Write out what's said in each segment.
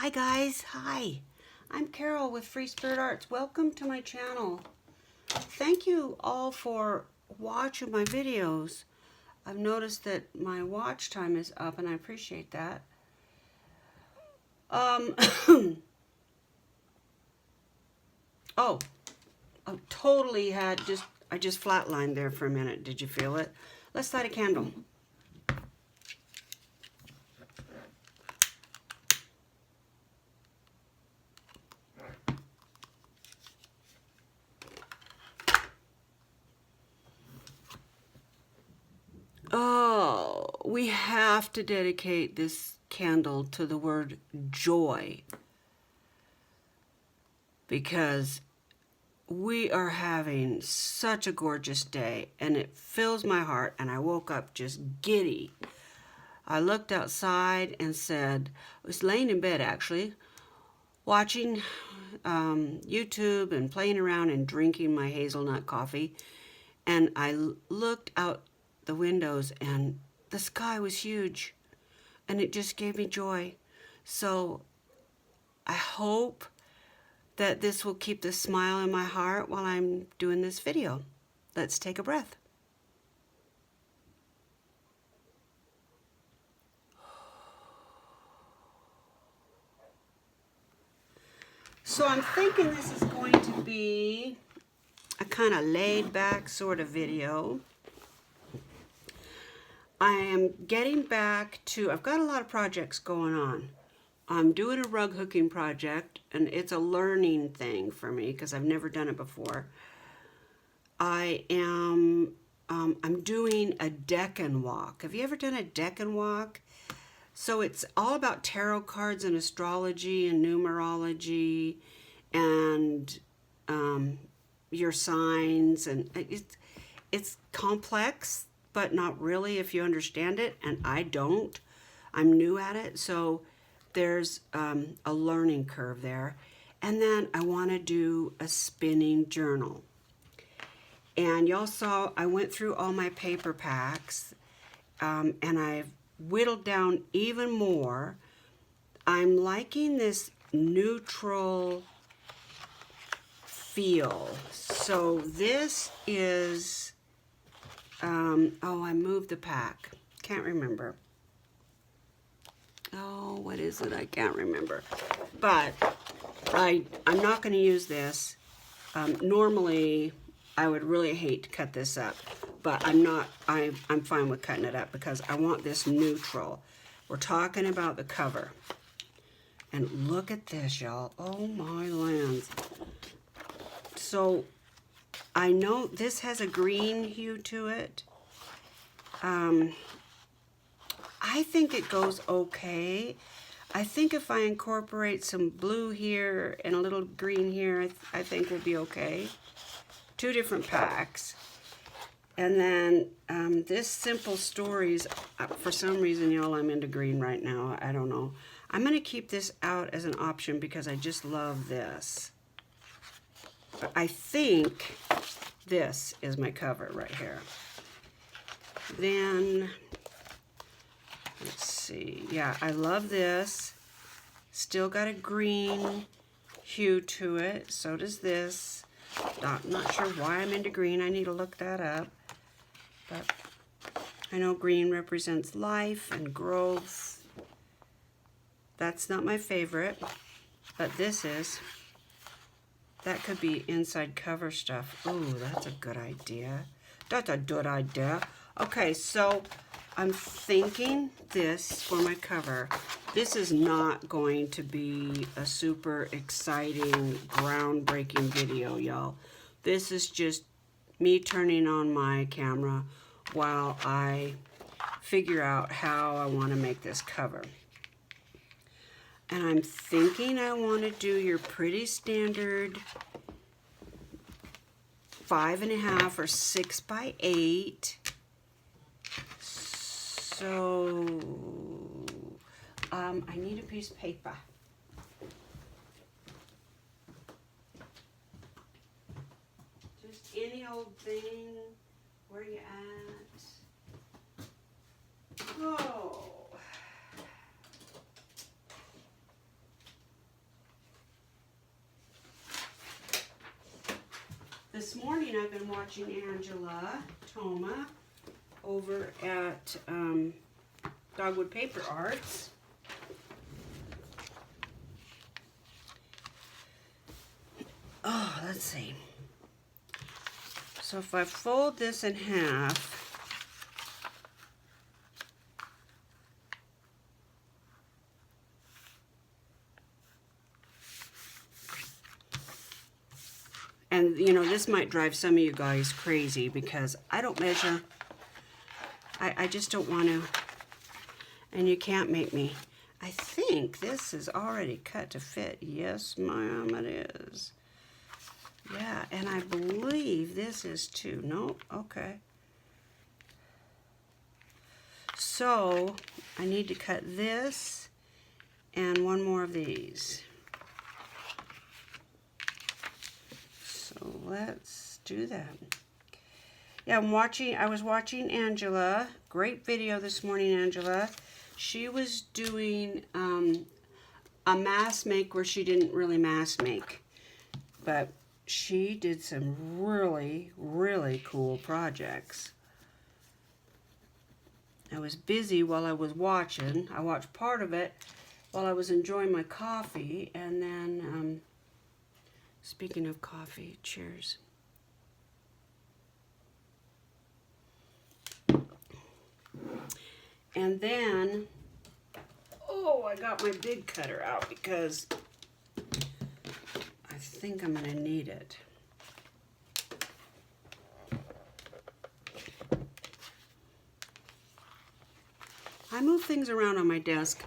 Hi guys, hi. I'm Carol with Free Spirit Arts. Welcome to my channel. Thank you all for watching my videos. I've noticed that my watch time is up and I appreciate that. Oh, I totally I just flatlined there for a minute. Did you feel it? Let's light a candle. Oh, we have to dedicate this candle to the word joy, because we are having such a gorgeous day and it fills my heart, and I woke up just giddy. I looked outside and said, I was laying in bed actually, watching YouTube and playing around and drinking my hazelnut coffee, and I looked out the windows and the sky was huge and it just gave me joy. So I hope that this will keep the smile in my heart while I'm doing this video. Let's take a breath. So I'm thinking this is going to be a kind of laid back sort of video. I am getting back to, I've got a lot of projects going on. I'm doing a rug hooking project, and it's a learning thing for me because I've never done it before. I'm doing a Decan walk. Have you ever done a Decan walk? So it's all about tarot cards and astrology and numerology and your signs, and it's complex, but not really if you understand it, and I don't. I'm new at it, so there's a learning curve there. And then I want to do a spinning journal. And y'all saw I went through all my paper packs, and I've whittled down even more. I'm liking this neutral feel. So this is, oh, I moved the pack. Can't remember. Oh, what is it? I can't remember. But I'm not going to use this. Normally, I would really hate to cut this up, but I'm not. I'm fine with cutting it up because I want this neutral. We're talking about the cover. And look at this, y'all. Oh, my lands. So I know this has a green hue to it. I think it goes okay. I think if I incorporate some blue here and a little green here, I think we'll be okay. 2 different packs. And then this Simple Stories, for some reason, y'all, I'm into green right now. I don't know. I'm going to keep this out as an option because I just love this. But I think this is my cover right here. Then, let's see. Yeah, I love this. Still got a green hue to it. So does this. Not sure why I'm into green. I need to look that up. But I know green represents life and growth. That's not my favorite, but this is. That could be inside cover stuff. Ooh, that's a good idea. That's a good idea. Okay, so I'm thinking this for my cover. This is not going to be a super exciting, groundbreaking video, y'all. This is just me turning on my camera while I figure out how I want to make this cover. And I'm thinking I want to do your pretty standard 5.5 or 6 by 8. So I need a piece of paper. Just any old thing. Where you at? Oh. this morning I've been watching Angela Toma over at Dogwood Paper Arts. Oh, let's see. So if I fold this in half, and you know, this might drive some of you guys crazy because I don't measure. I just don't want to, and you can't make me. I think this is already cut to fit. Yes, ma'am, it is. Yeah, and I believe this is too. No, okay. So I need to cut this and one more of these. So let's do that. Yeah, I was watching Angela. Great video this morning, Angela. She was doing a mask make where she didn't really mask make, but she did some really, really cool projects. I was busy while I was watching. I watched part of it while I was enjoying my coffee, and then, speaking of coffee, cheers. And then, oh, I got my big cutter out because I think I'm going to need it. I move things around on my desk.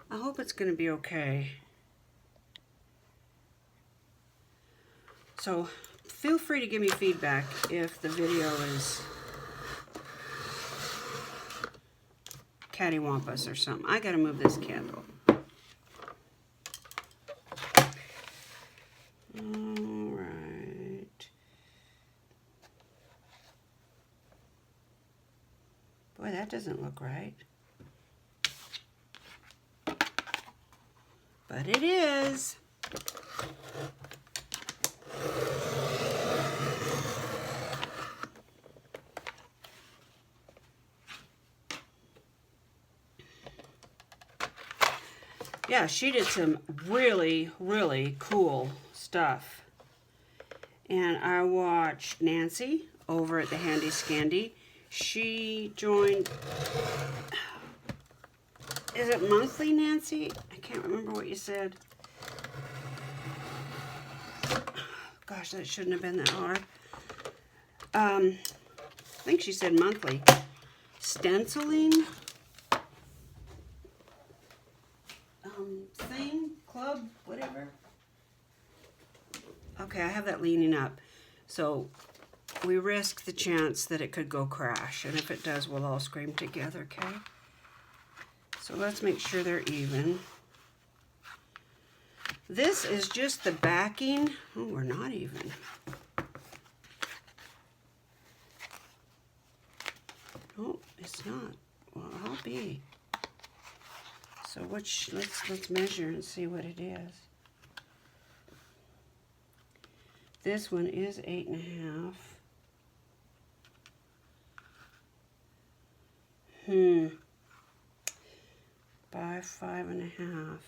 I hope it's going to be okay. So feel free to give me feedback if the video is cattywampus or something. I got to move this candle. All right. Boy, that doesn't look right. But it is. Yeah, she did some really, really cool stuff. And I watched Nancy over at the Handy Scandy. She joined, is it monthly, Nancy? I can't remember what you said. Gosh, that shouldn't have been that hard. I think she said monthly. Stenciling thing, club, whatever. Okay, I have that leaning up. So we risk the chance that it could go crash. And if it does, we'll all scream together, okay? So let's make sure they're even. This is just the backing. Oh, we're not even. Oh, it's not. Well, I'll be. So let's measure and see what it is. This one is 8.5. By 5.5.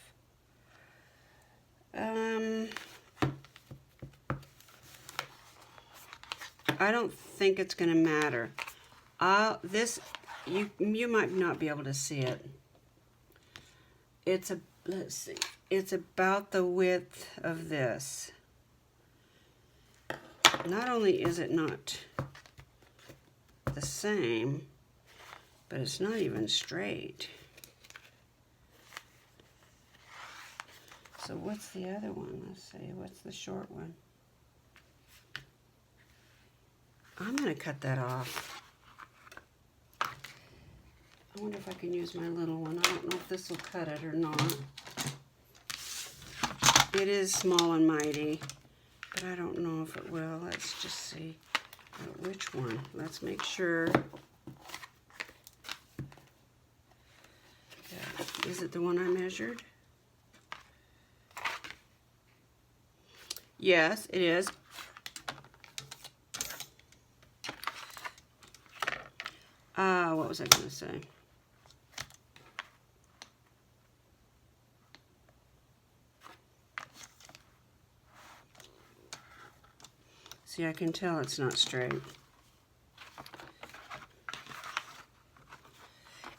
I don't think it's going to matter. This, you might not be able to see it. Let's see. It's about the width of this. Not only is it not the same, but it's not even straight. So what's the other one? Let's see. What's the short one? I'm going to cut that off. I wonder if I can use my little one. I don't know if this will cut it or not. It is small and mighty, but I don't know if it will. Let's just see. Which one? Let's make sure. Yeah. Is it the one I measured? Yes, it is. What was I going to say? See, I can tell it's not straight.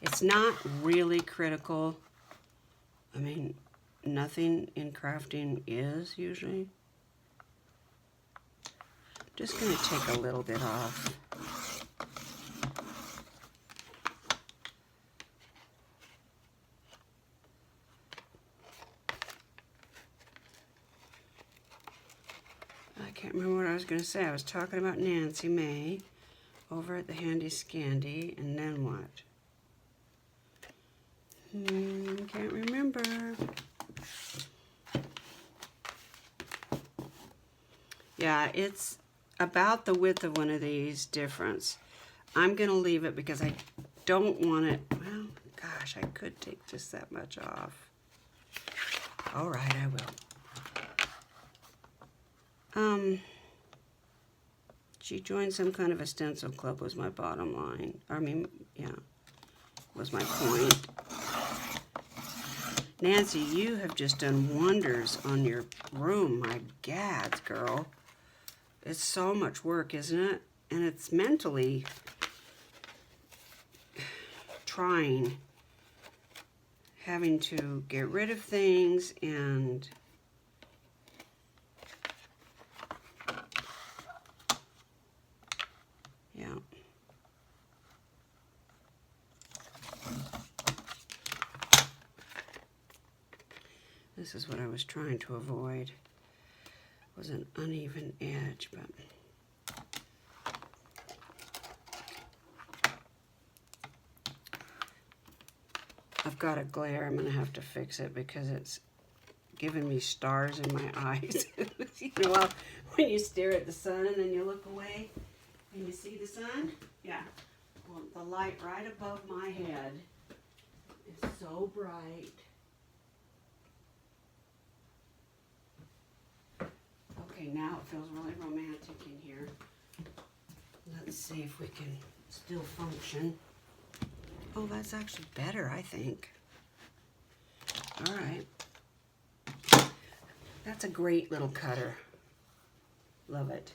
It's not really critical. I mean, nothing in crafting is usually. Just going to take a little bit off. I can't remember what I was going to say. I was talking about Nancy May over at the Handy Scandy, and then what? Can't remember. Yeah, it's about the width of one of these difference. I'm going to leave it because I don't want it. Well, gosh, I could take just that much off. All right, I will. She joined some kind of a stencil club was my bottom line. I mean, yeah, was my point. Nancy, you have just done wonders on your room. My gads, girl. It's so much work, isn't it? And it's mentally trying, having to get rid of things and yeah. This is what I was trying to avoid. It was an uneven edge, but I've got a glare. I'm going to have to fix it because it's giving me stars in my eyes. You know, when you stare at the sun and then you look away and you see the sun? Yeah. Well, the light right above my head is so bright. Okay, now it feels really romantic in here. Let's see if we can still function. Oh, that's actually better, I think. All right. That's a great little cutter. Love it.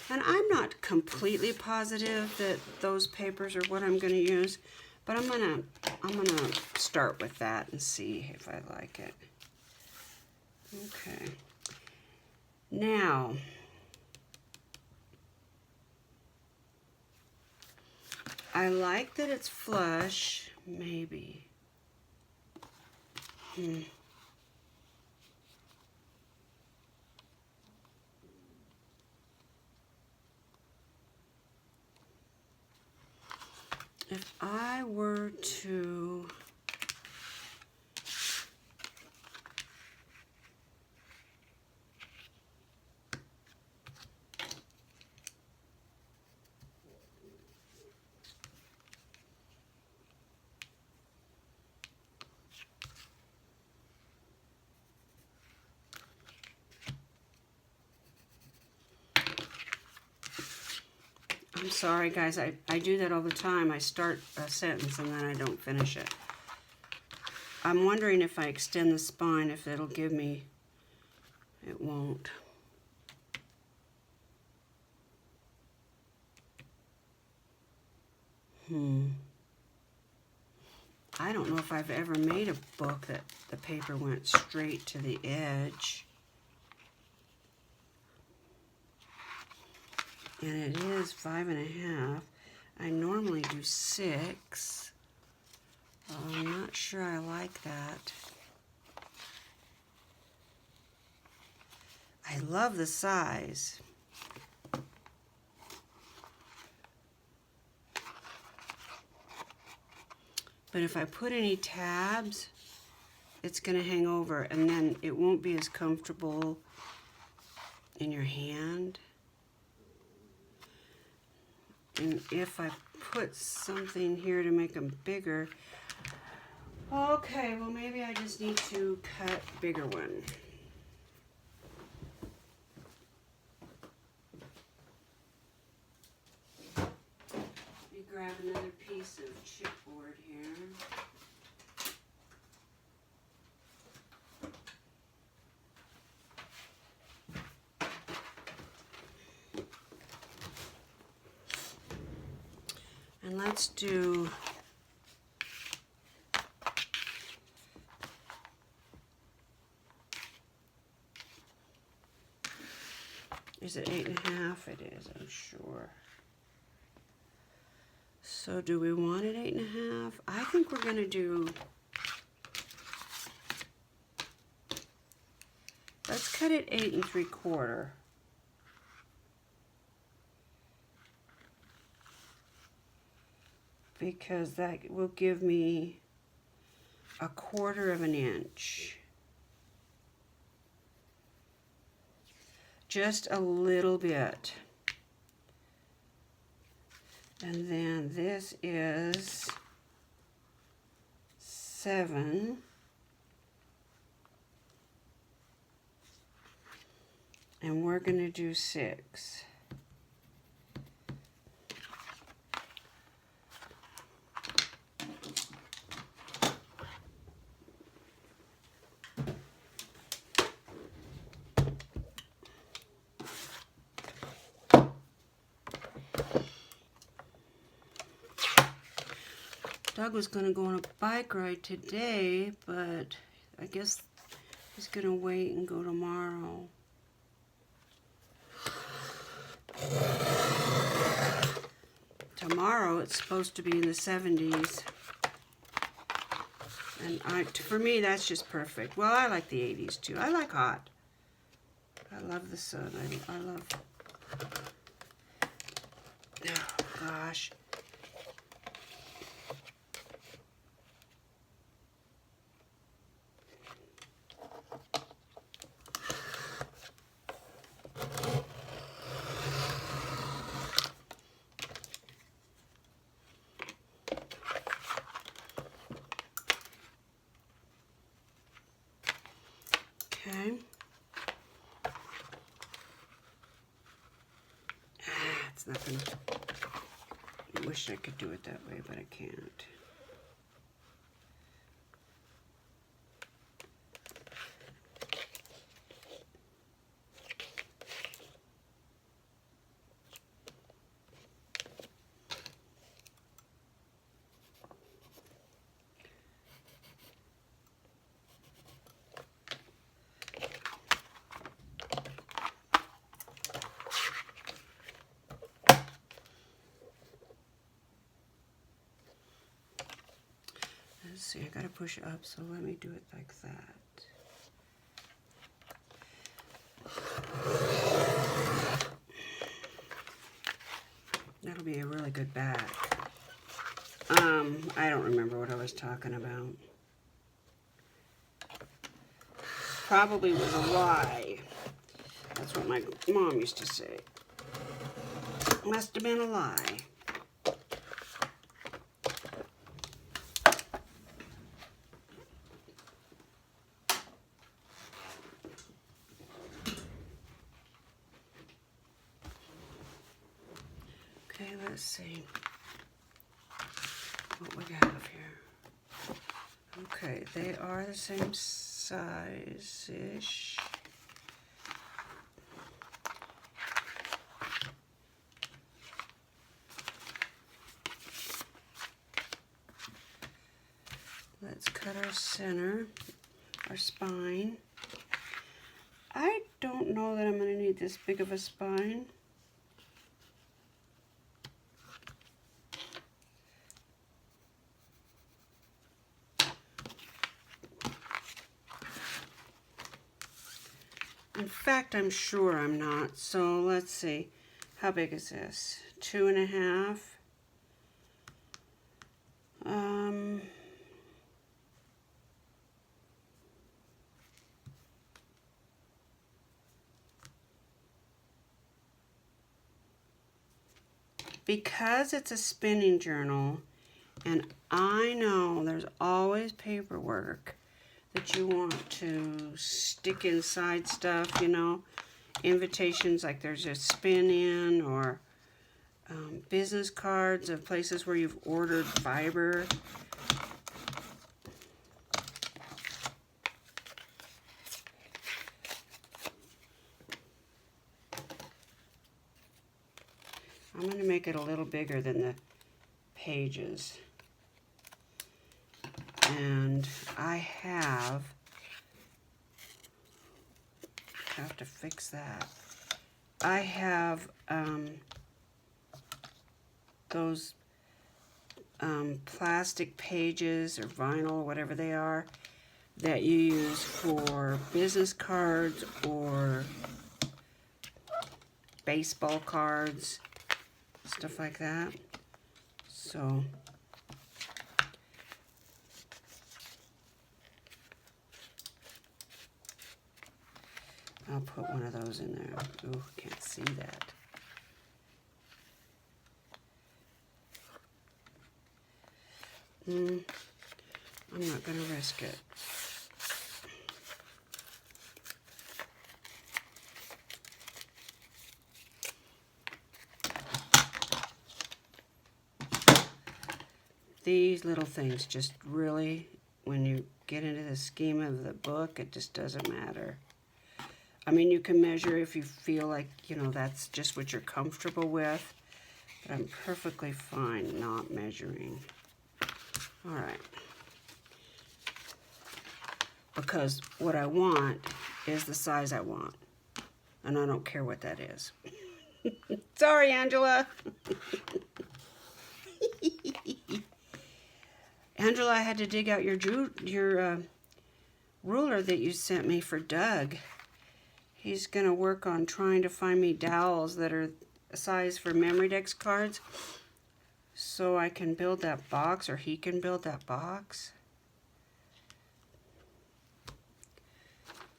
And I'm not completely positive that those papers are what I'm going to use, but I'm gonna start with that and see if I like it. Okay. Now, I like that it's flush, maybe. If I were to I'm sorry, guys. I do that all the time. I start a sentence and then I don't finish it. I'm wondering if I extend the spine, if it'll give me... It won't. I don't know if I've ever made a book that the paper went straight to the edge. And it is 5.5. I normally do 6. I'm not sure I like that. I love the size. But if I put any tabs, it's going to hang over, and then it won't be as comfortable in your hand. And if I put something here to make them bigger, okay, well maybe I just need to cut bigger one. And let's do is it 8.5? It is, I'm sure. So do we want it 8.5? I think we're going to do, let's cut it 8 3/4. Because that will give me 1/4 of an inch. Just a little bit. And then this is 7. And we're going to do 6. Doug was going to go on a bike ride today, but I guess he's going to wait and go tomorrow. Tomorrow it's supposed to be in the 70s. And for me, that's just perfect. Well, I like the 80s too. I like hot. I love the sun. I love... Oh, gosh. Okay. It's not gonna... I wish I could do it that way, but I can't. Let's see, I gotta push up, so let me do it like that. That'll be a really good back. I don't remember what I was talking about. Probably was a lie. That's what my mom used to say. Must have been a lie. Okay, let's see what we have here. Okay, they are the same size-ish. Let's cut our center, our spine. I don't know that I'm going to need this big of a spine. In fact, I'm sure I'm not. So let's see. How big is this? 2.5. Because it's a spinning journal, and I know there's always paperwork that you want to stick inside stuff, you know, invitations like there's a spin in, or business cards of places where you've ordered fiber. I'm going to make it a little bigger than the pages. And I have to fix that. I have those plastic pages or vinyl, whatever they are, that you use for business cards or baseball cards, stuff like that. So I'll put one of those in there. Ooh, can't see that. I'm not going to risk it. These little things just really, when you get into the scheme of the book, it just doesn't matter. I mean, you can measure if you feel like, you know, that's just what you're comfortable with, but I'm perfectly fine not measuring. All right. Because what I want is the size I want, and I don't care what that is. Sorry, Angela. Angela, I had to dig out your ruler that you sent me for Doug. He's going to work on trying to find me dowels that are a size for Memorydex cards so I can build that box, or he can build that box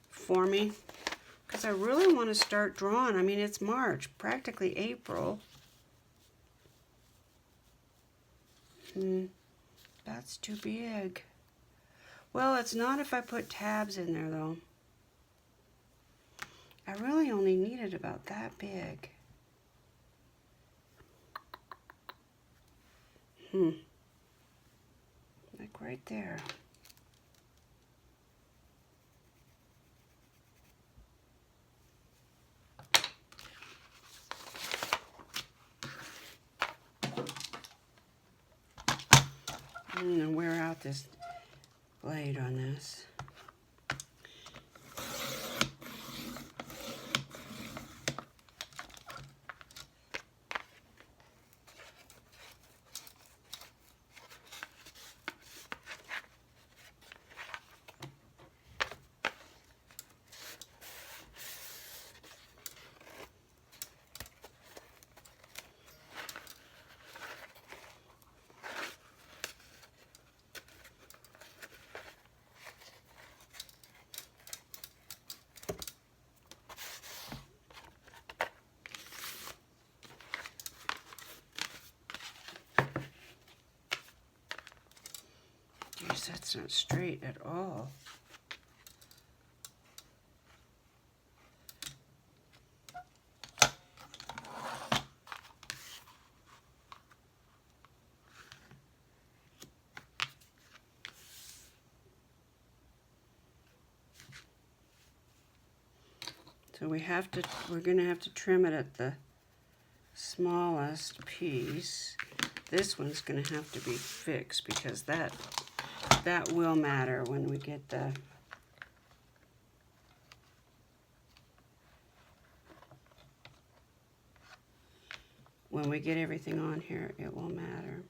for me. Because I really want to start drawing. I mean, it's March, practically April. That's too big. Well, it's not if I put tabs in there, though. I really only need it about that big. Like right there. I'm going to wear out this blade on this. Geez, that's not straight at all. So we're going to have to trim it at the smallest piece. This one's going to have to be fixed because that will matter when we get everything on here. It will matter.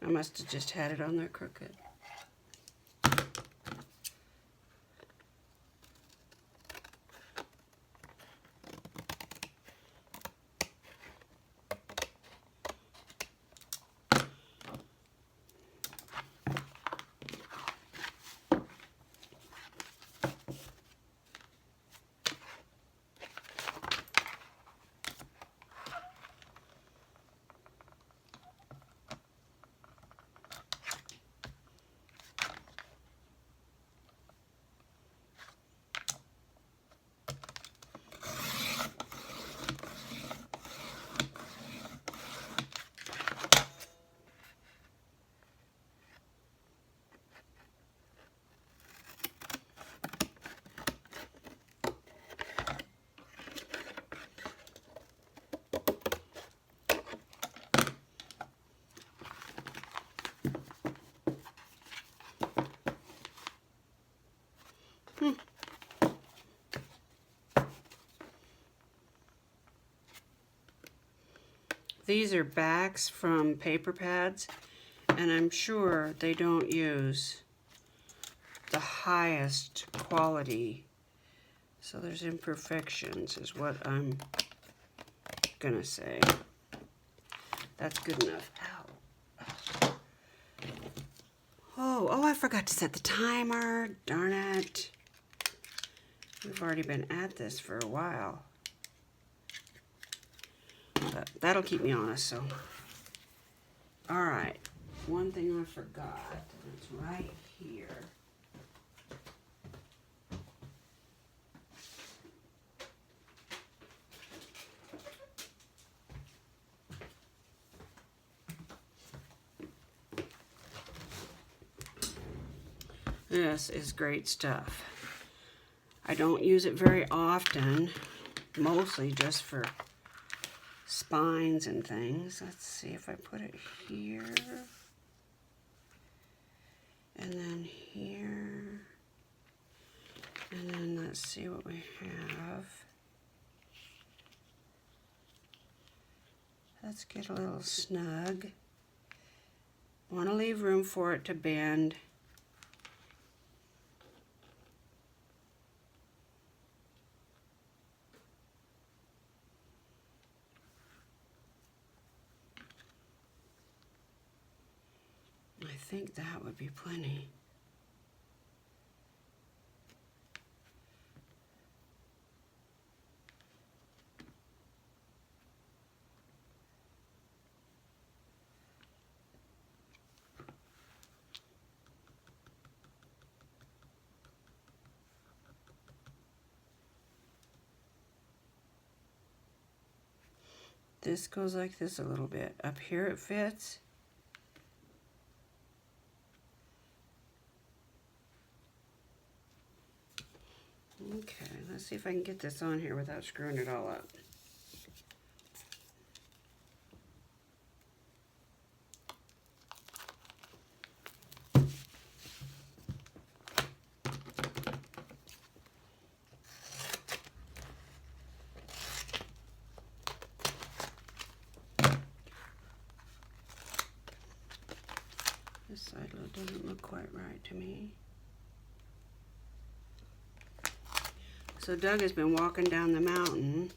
I must have just had it on there crooked. These are backs from paper pads, and I'm sure they don't use the highest quality. So there's imperfections is what I'm gonna say. That's good enough. Ow. Oh, I forgot to set the timer. Darn it. We've already been at this for a while. But that'll keep me honest, so. All right. One thing I forgot. It's right here. This is great stuff. I don't use it very often, mostly just for spines and things. Let's see if I put it here, and then here, and then let's see what we have. Let's get a little snug. Want to leave room for it to bend. I think that would be plenty. This goes like this a little bit. Up here it fits. Okay, let's see if I can get this on here without screwing it all up. This side doesn't look quite right to me. So Doug has been walking down the mountain.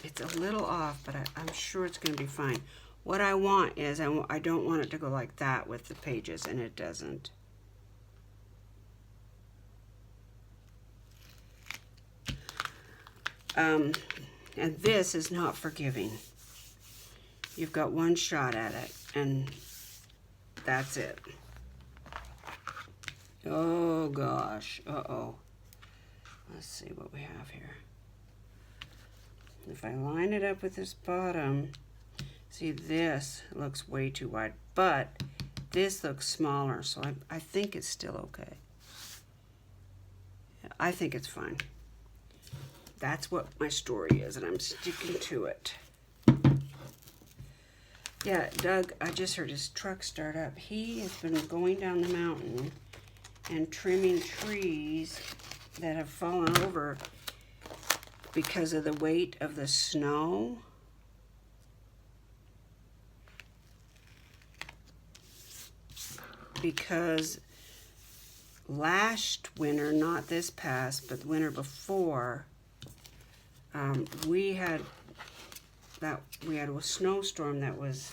It's a little off, but I'm sure it's going to be fine. What I want is, I don't want it to go like that with the pages, and it doesn't. And this is not forgiving. You've got one shot at it, and that's it. Oh gosh, uh-oh. Let's see what we have here. If I line it up with this bottom, see, this looks way too wide, but this looks smaller, so I think it's still okay. I think it's fine. That's what my story is, and I'm sticking to it. Yeah, Doug, I just heard his truck start up. He has been going down the mountain and trimming trees that have fallen over because of the weight of the snow. Because last winter, not this past, but the winter before, we had a snowstorm that was,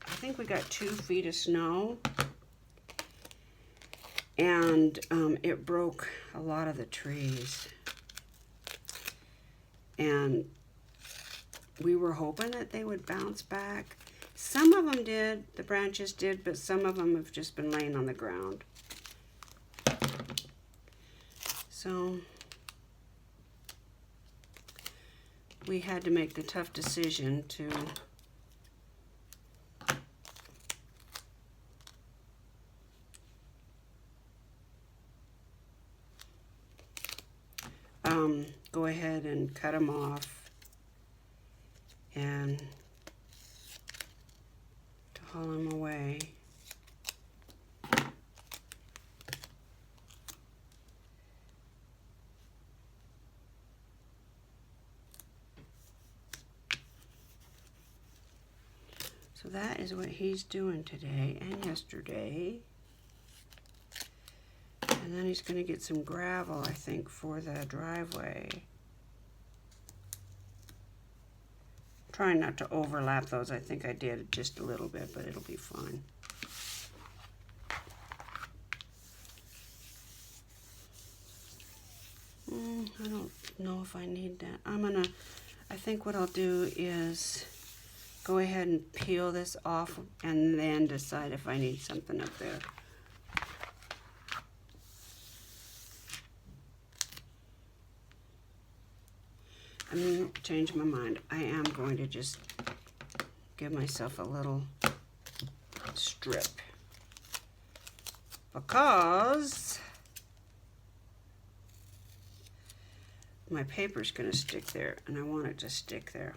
I think we got 2 feet of snow, and it broke a lot of the trees. And we were hoping that they would bounce back. Some of them did, the branches did, but some of them have just been laying on the ground. So we had to make the tough decision to go ahead and cut them off and to haul him away. So that is what he's doing today and yesterday. And then he's going to get some gravel, I think, for the driveway. Trying not to overlap those. I think I did just a little bit, but it'll be fine. I don't know if I need that. I think what I'll do is go ahead and peel this off and then decide if I need something up there. I'm going to change my mind. I am going to just give myself a little strip because my paper's going to stick there and I want it to stick there.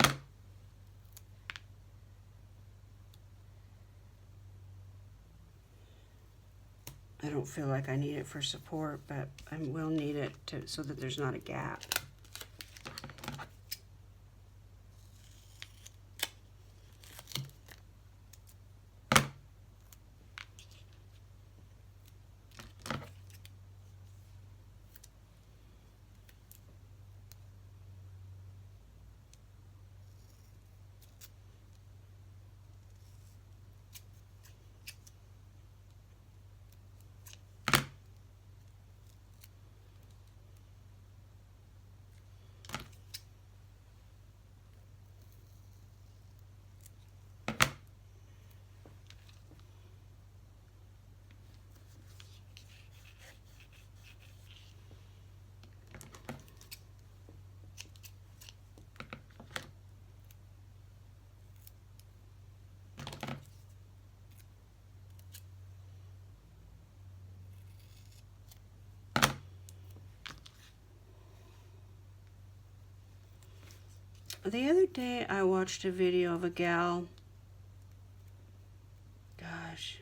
I don't feel like I need it for support, but I will need it so that there's not a gap. The other day I watched a video of a gal. Gosh,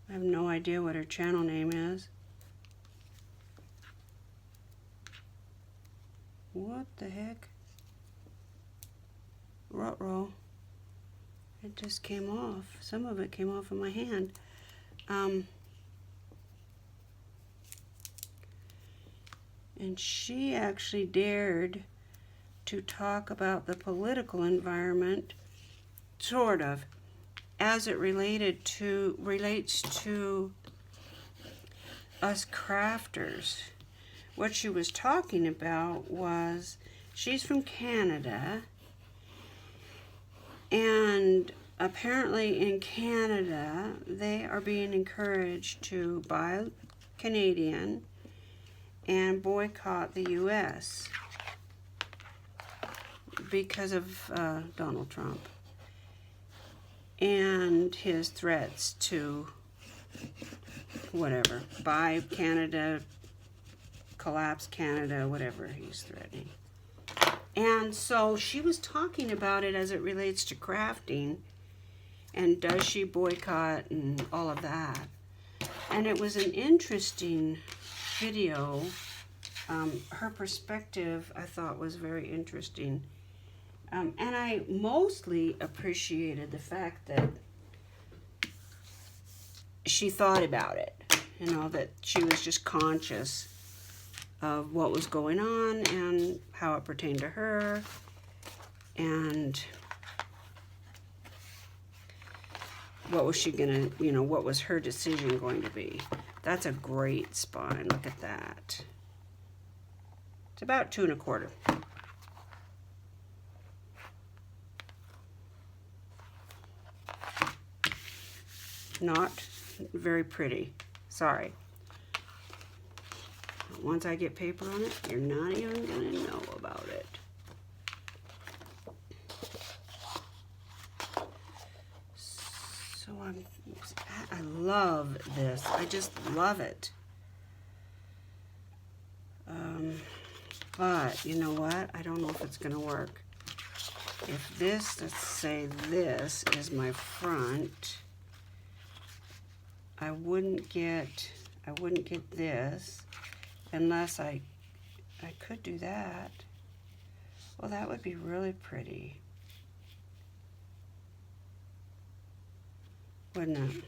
I have no idea what her channel name is. What the heck? Ruh-roh. It just came off. Some of it came off in my hand. And she actually dared to talk about the political environment, sort of, as it relates to us crafters. What she was talking about was, she's from Canada, and apparently in Canada they are being encouraged to buy Canadian and boycott the US because of Donald Trump and his threats to whatever, buy Canada, collapse Canada, whatever he's threatening. And so she was talking about it as it relates to crafting and does she boycott and all of that. And it was an interesting video. Her perspective I thought was very interesting. And I mostly appreciated the fact that she thought about it, you know, that she was just conscious of what was going on and how it pertained to her, and what was she gonna, you know, what was her decision going to be. That's a great spine. Look at that. It's about 2 1/4. Not very pretty. Sorry. Once I get paper on it, you're not even going to know about it. So I love this. I just love it. But you know what? I don't know if it's going to work. if this, let's say this is my front, I wouldn't get this unless I could do that. Well, that would be really pretty, wouldn't it?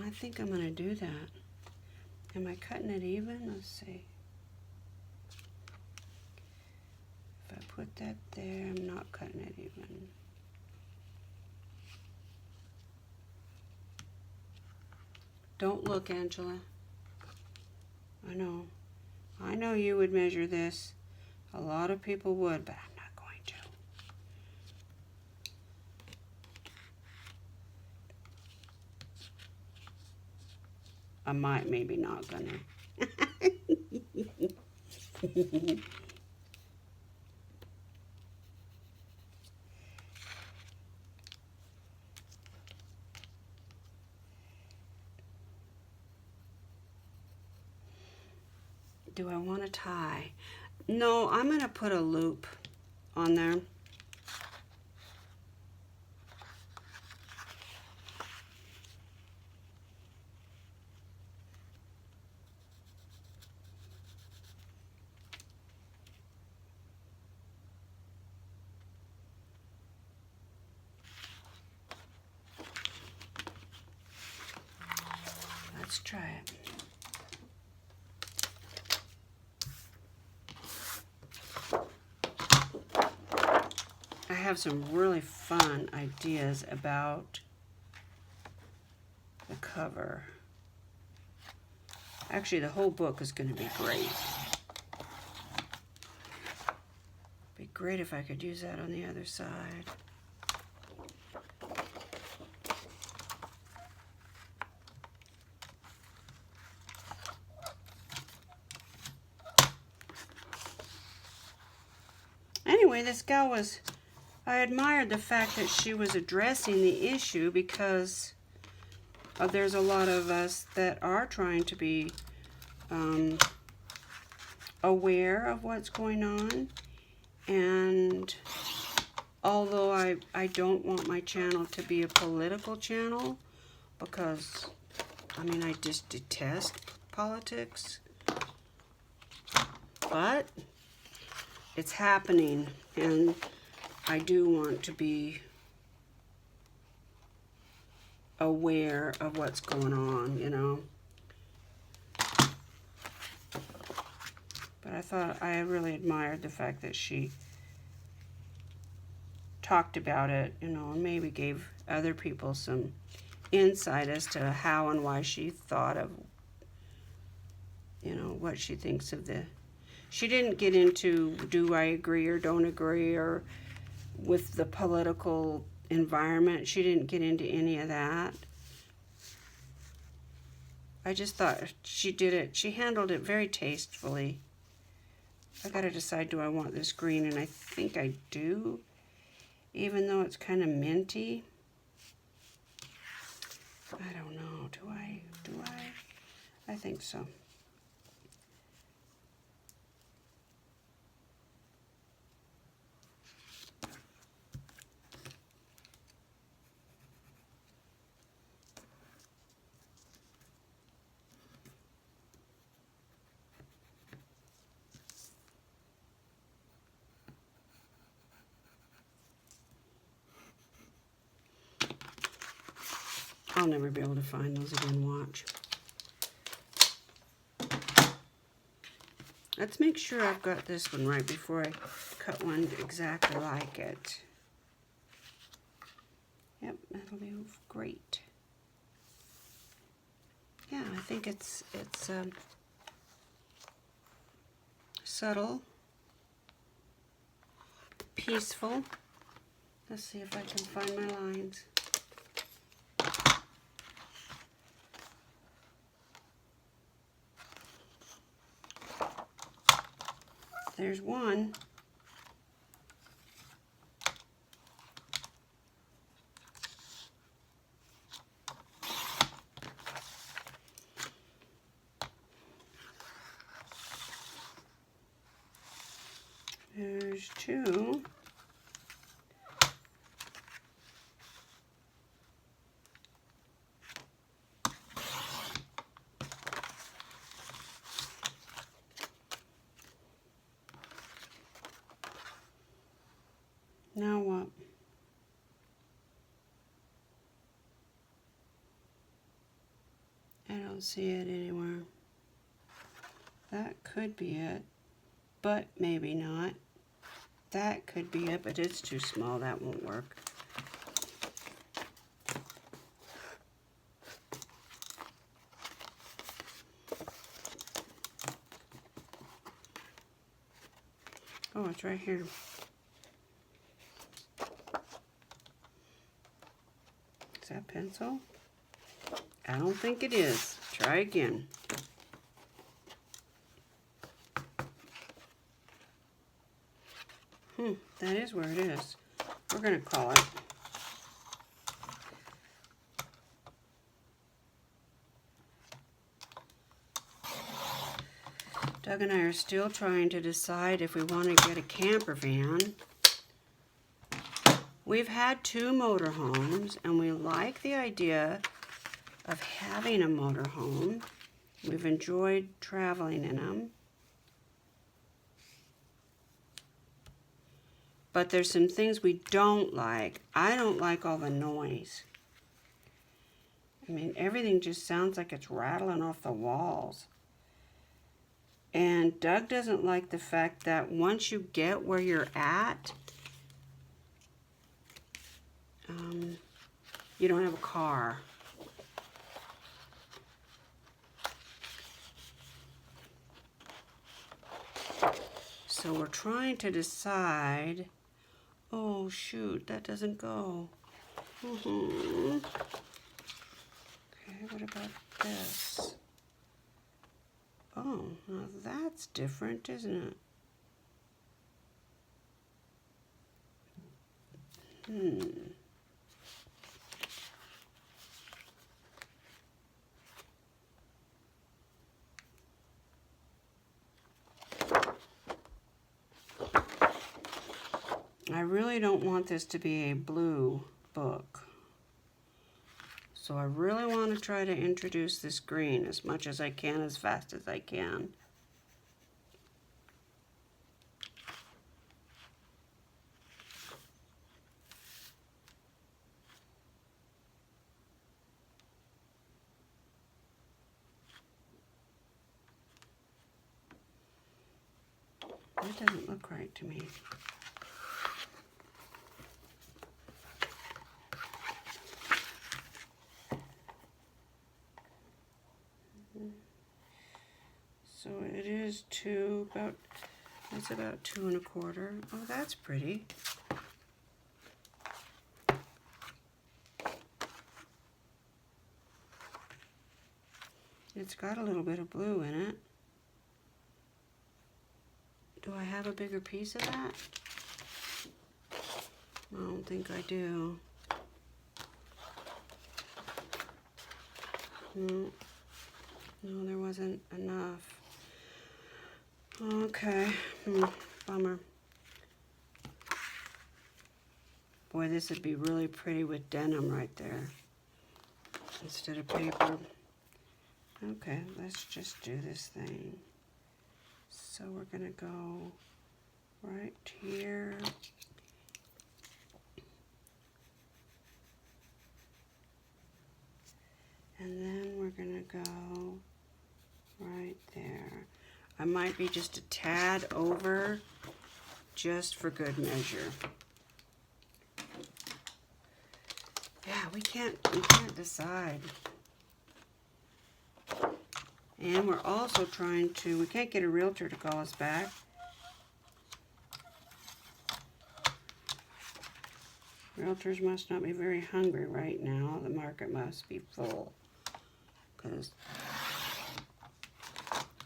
I think I'm going to do that. Am I cutting it even? Let's see. If I put that there, I'm not cutting it even. Don't look, Angela. I know you would measure this. A lot of people would, but I'm not going to. I might, maybe not gonna. Do I want to tie? No, I'm going to put a loop on there. Let's try it. I have some really fun ideas about the cover. Actually, the whole book is going to be great. Be great if I could use that on the other side. Anyway, this gal was, I admired the fact that she was addressing the issue, because there's a lot of us that are trying to be aware of what's going on. And although I don't want my channel to be a political channel, because I mean, I just detest politics, but it's happening, and I do want to be aware of what's going on, you know. But I thought, I really admired the fact that she talked about it, you know, and maybe gave other people some insight as to how and why she thought of, you know, what she thinks of the... She didn't get into, do I agree or don't agree, or with the political environment. She didn't get into any of that. I just thought she did it, she handled it very tastefully. I gotta decide, do I want this green? And I think I do, even though it's kind of minty. I don't know, do I? I think so. I'll never be able to find those again, watch. Let's make sure I've got this one right before I cut one exactly like it. Yep, that'll be great. Yeah, I think it's subtle, peaceful. Let's see if I can find my lines. There's one. Here's two. Now what? I don't see it anywhere. That could be it, but maybe not. That could be it, but it's too small. That won't work. Oh, it's right here. Is that pencil? I don't think it is. Try again. That is where it is. We're going to call it. Doug and I are still trying to decide if we want to get a camper van. We've had 2 motorhomes, and we like the idea of having a motorhome. We've enjoyed traveling in them. But there's some things we don't like. I don't like all the noise. I mean, everything just sounds like it's rattling off the walls. And Doug doesn't like the fact that once you get where you're at, you don't have a car. So we're trying to decide. Oh shoot, that doesn't go. Okay, what about this? Oh, now that's different, isn't it? I really don't want this to be a blue book. So I really want to try to introduce this green as much as I can, as fast as I can. That doesn't look right to me. So it is that's about 2 1/4. Oh, that's pretty. It's got a little bit of blue in it. Do I have a bigger piece of that? I don't think I do. No, there wasn't enough. Okay, bummer. Boy, this would be really pretty with denim right there instead of paper. Okay, let's just do this thing. So we're gonna go right here. And then we're gonna go right there. I might be just a tad over, just for good measure. Yeah, we can't decide. And we're also trying to, we can't get a realtor to call us back. Realtors must not be very hungry right now. The market must be full. Because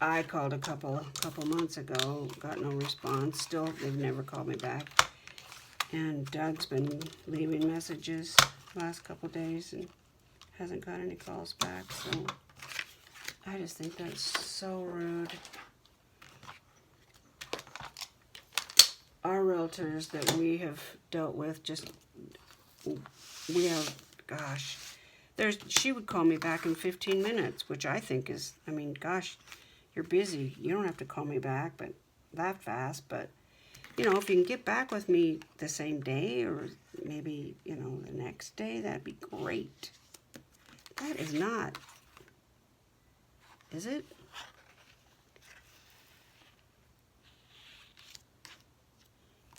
I called a couple months ago, got no response. Still, they've never called me back. And Doug's been leaving messages last couple days and hasn't got any calls back. So I just think that's so rude. our realtors that we have dealt with, just, we have, gosh, she would call me back in 15 minutes, which I think is, I mean, gosh, you're busy. You don't have to call me back, but that fast. But, you know, if you can get back with me the same day or maybe, you know, the next day, that'd be great. That is not, is it?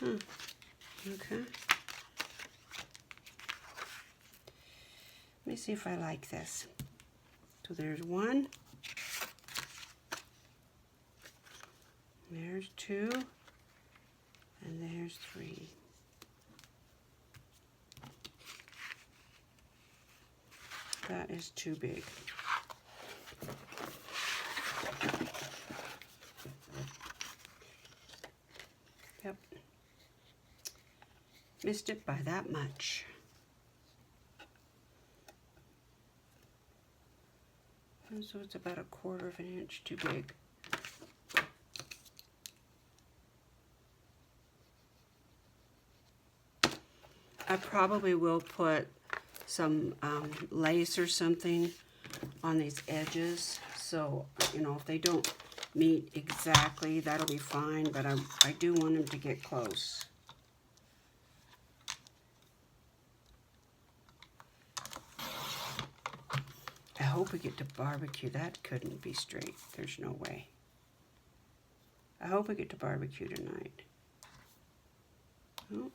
Okay. Let me see if I like this. So there's one. There's two. And there's three. That is too big. Yep. Missed it by that much. And so it's about 1/4 of an inch too big. I probably will put some lace or something on these edges. So, you know, if they don't meet exactly, that'll be fine. But I do want them to get close. I hope we get to barbecue. That couldn't be straight. There's no way. I hope we get to barbecue tonight. Oh,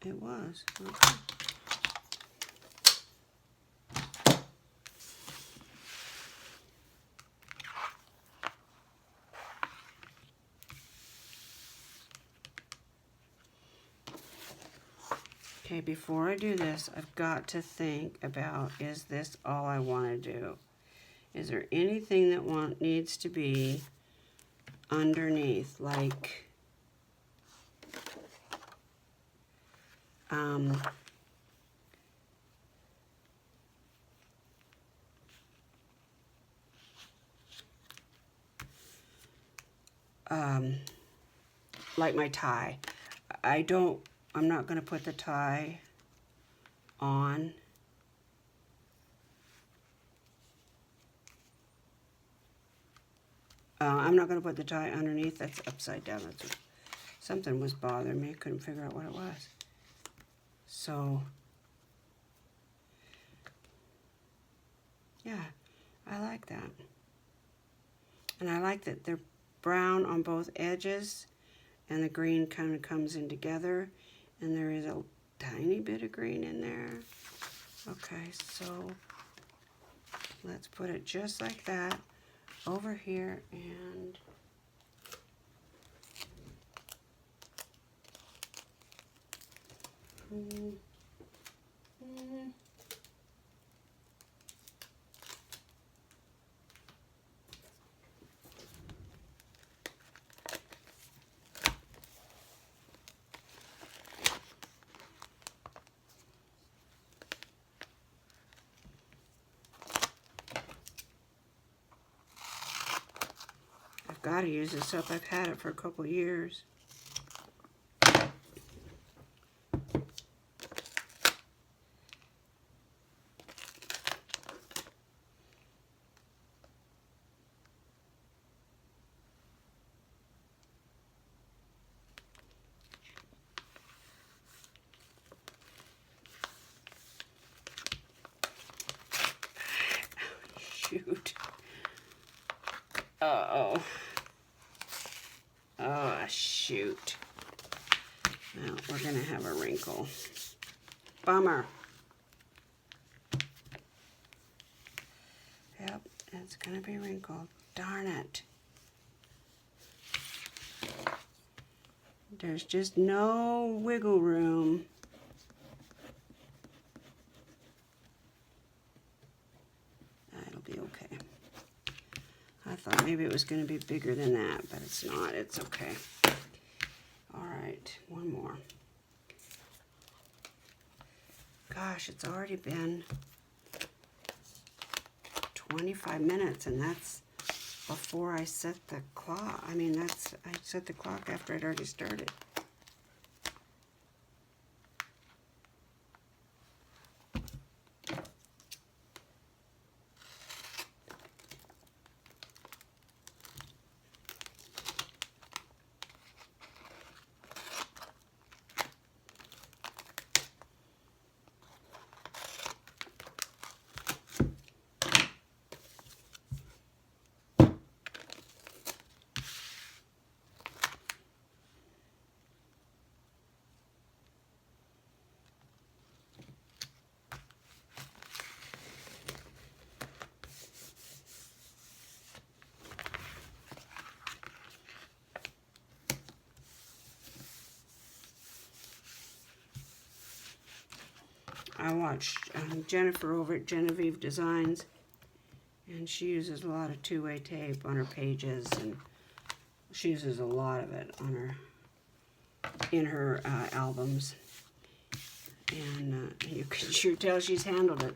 it was. Okay. Okay, before I do this, I've got to think about, is this all I want to do? Is there anything that needs to be underneath, like like my tie. I'm not going to put the tie on. I'm not going to put the tie underneath. That's upside down. Something was bothering me. I couldn't figure out what it was. So, yeah, I like that. And I like that they're brown on both edges, and the green kind of comes in together, and there is a tiny bit of green in there. Okay, so let's put it just like that over here, and I've got to use this up. I've had it for a couple years. Shoot. Uh-oh. Oh, shoot. Now, we're going to have a wrinkle. Bummer. Yep, it's going to be wrinkled. Darn it. There's just no wiggle room. That'll be okay. I thought maybe it was going to be bigger than that, but it's not. It's okay. All right, one more. Gosh, it's already been 25 minutes, and that's before I set the clock. I mean, I set the clock after I'd already started. I watched Jennifer over at Genevieve Designs, and she uses a lot of two-way tape on her pages, and she uses a lot of it on her in her albums, and you can sure tell she's handled it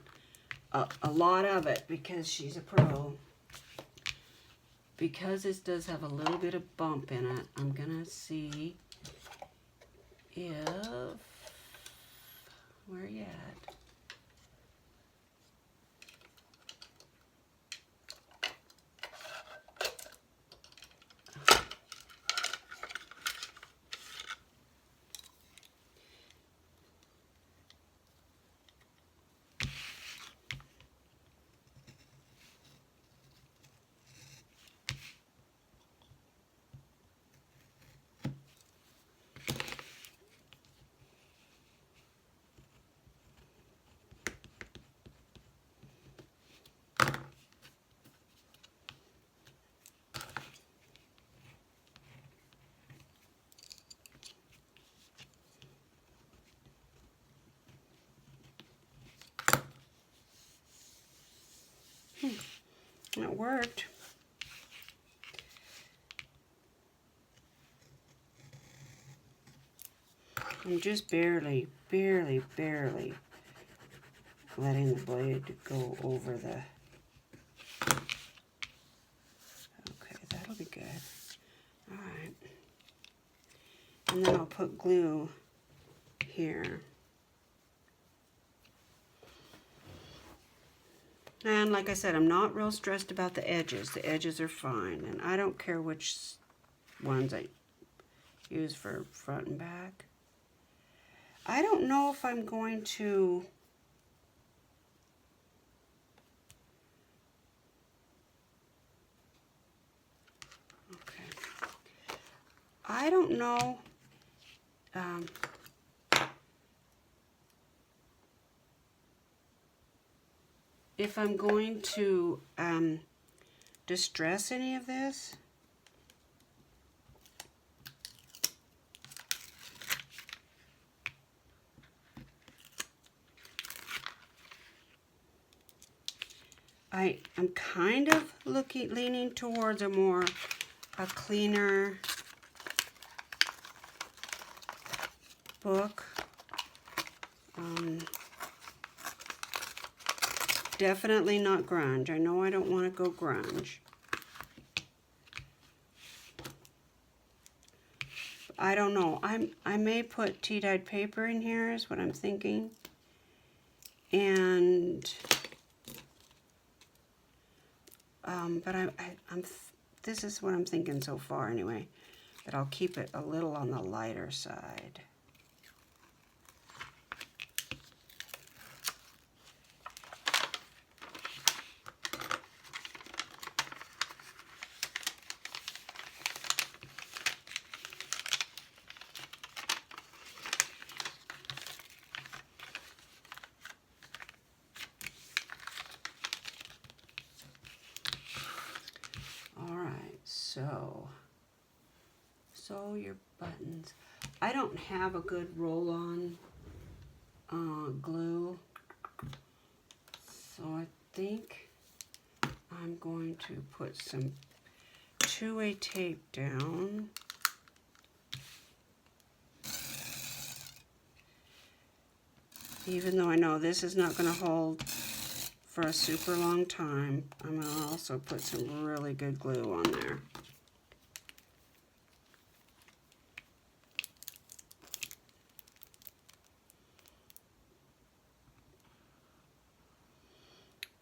a lot of it because she's a pro. Because this does have a little bit of bump in it, I'm gonna see if, where you at? It worked. I'm just barely letting the blade go over the... Okay, that'll be good. Alright. And then I'll put glue here. And like I said, I'm not real stressed about the edges. The edges are fine, and I don't care which ones I use for front and back. I don't know if I'm going to... Okay. I don't know... if I'm going to distress any of this. I'm kind of leaning towards a cleaner book. Definitely not grunge. I know I don't want to go grunge. I don't know. I may put tea-dyed paper in here is what I'm thinking. And but this is what I'm thinking so far anyway, that I'll keep it a little on the lighter side. Sew your buttons. I don't have a good roll-on glue, so I think I'm going to put some two-way tape down. Even though I know this is not going to hold for a super long time, I'm going to also put some really good glue on there.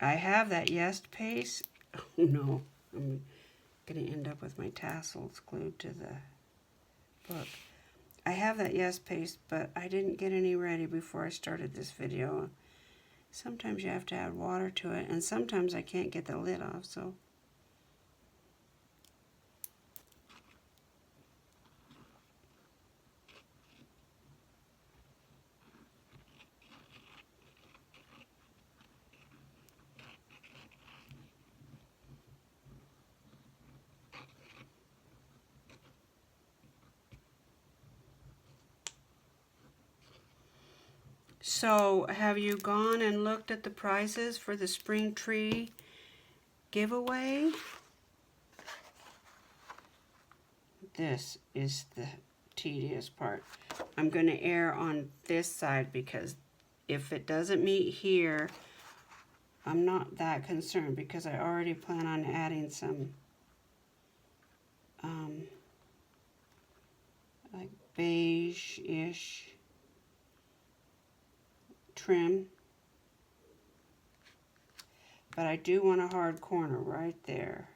I have that Yes paste. Oh no, I'm going to end up with my tassels glued to the book. I have that Yes paste, but I didn't get any ready before I started this video. Sometimes you have to add water to it, and sometimes I can't get the lid off, so... So, have you gone and looked at the prizes for the spring tree giveaway? This is the tedious part. I'm going to err on this side because if it doesn't meet here, I'm not that concerned because I already plan on adding some like beige-ish trim. But I do want a hard corner right there.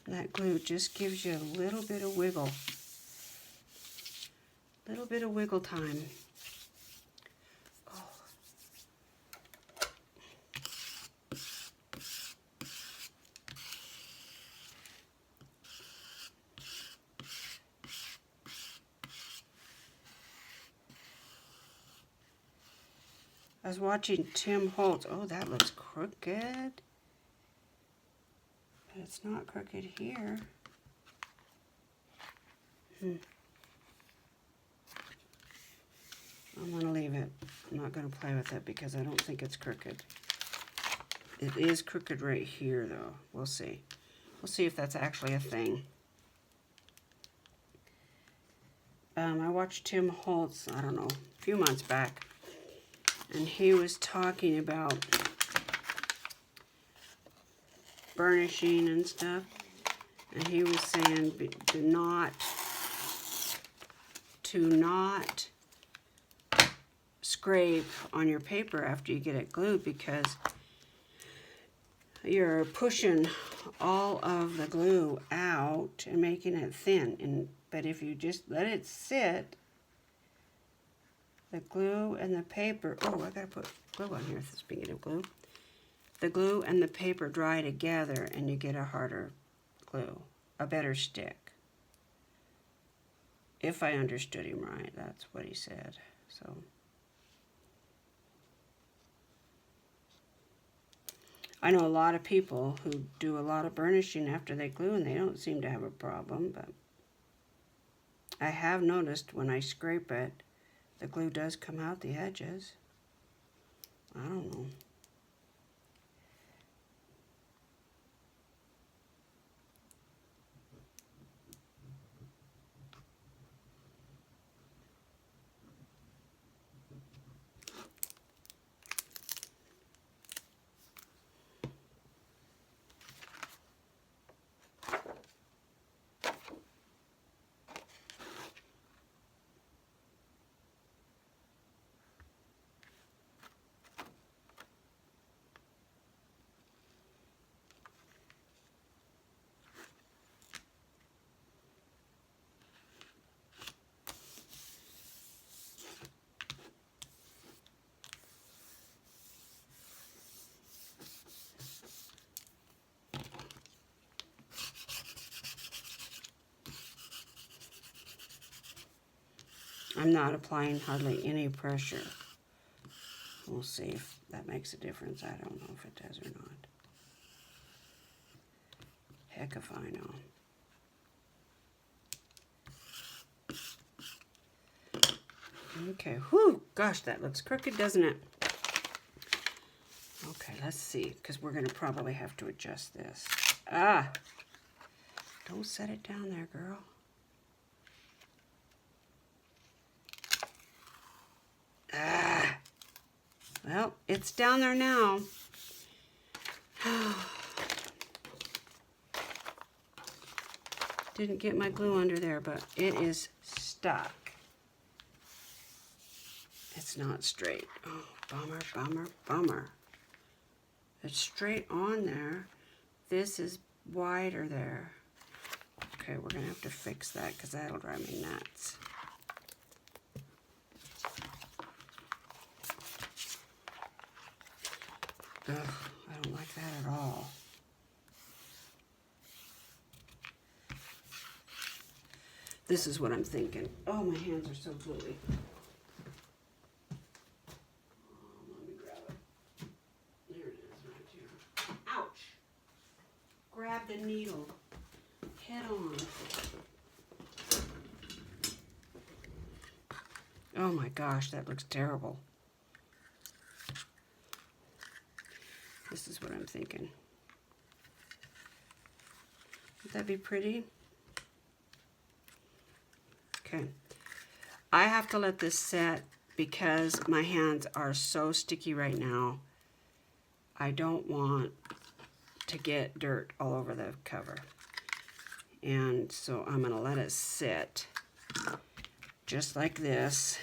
That glue just gives you a little bit of wiggle. Little bit of wiggle time. Oh. I was watching Tim Holtz. Oh, that looks crooked. But it's not crooked here. I'm going to leave it. I'm not going to play with it because I don't think it's crooked. It is crooked right here, though. We'll see. We'll see if that's actually a thing. I watched Tim Holtz, I don't know, a few months back. And he was talking about burnishing and stuff. And he was saying to not scrape on your paper after you get it glued because you're pushing all of the glue out and making it thin. But if you just let it sit, the glue and the paper, oh, I gotta put glue on here, speaking of glue. The glue and the paper dry together and you get a harder glue, a better stick. If I understood him right, that's what he said. So I know a lot of people who do a lot of burnishing after they glue and they don't seem to have a problem, but I have noticed when I scrape it, the glue does come out the edges. I don't know. I'm not applying hardly any pressure. We'll see if that makes a difference. I don't know if it does or not. Heck if I know. Okay, whew, gosh, that looks crooked, doesn't it? Okay, let's see, because we're going to probably have to adjust this. Ah! Don't set it down there, girl. Ah! Well, it's down there now. Didn't get my glue under there, but it is stuck. It's not straight. Oh, bummer, bummer, bummer. It's straight on there. This is wider there. Okay, we're going to have to fix that because that'll drive me nuts. Ugh, I don't like that at all. This is what I'm thinking. Oh, my hands are so gluey. Let me grab it. There it is, right here. Ouch! Oh my gosh, that looks terrible. This is what I'm thinking. Would that be pretty? Okay. I have to let this set because my hands are so sticky right now. I don't want to get dirt all over the cover. And so I'm going to let it sit just like this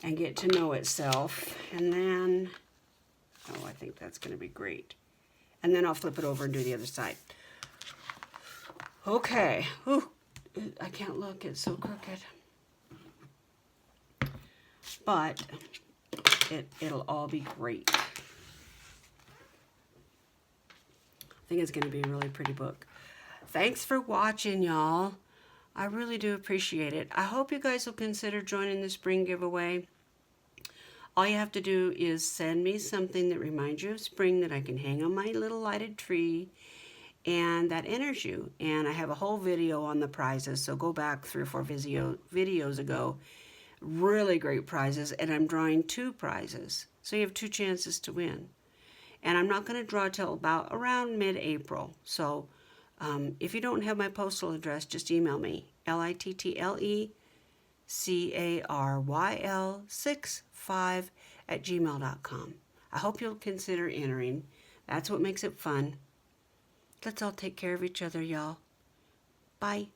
and get to know itself. And then, oh, I think that's going to be great. And then I'll flip it over and do the other side. Okay. Ooh, I can't look. It's so crooked. But it'll all be great. I think it's going to be a really pretty book. Thanks for watching, y'all. I really do appreciate it. I hope you guys will consider joining the spring giveaway. All you have to do is send me something that reminds you of spring that I can hang on my little lighted tree, and that enters you. And I have a whole video on the prizes, so go back 3 or 4 videos ago. Really great prizes, and I'm drawing 2 prizes. So you have 2 chances to win. And I'm not going to draw till about around mid-April. So if you don't have my postal address, just email me, littlecaryl65@gmail.com. I hope you'll consider entering. That's what makes it fun. Let's all take care of each other, y'all. Bye.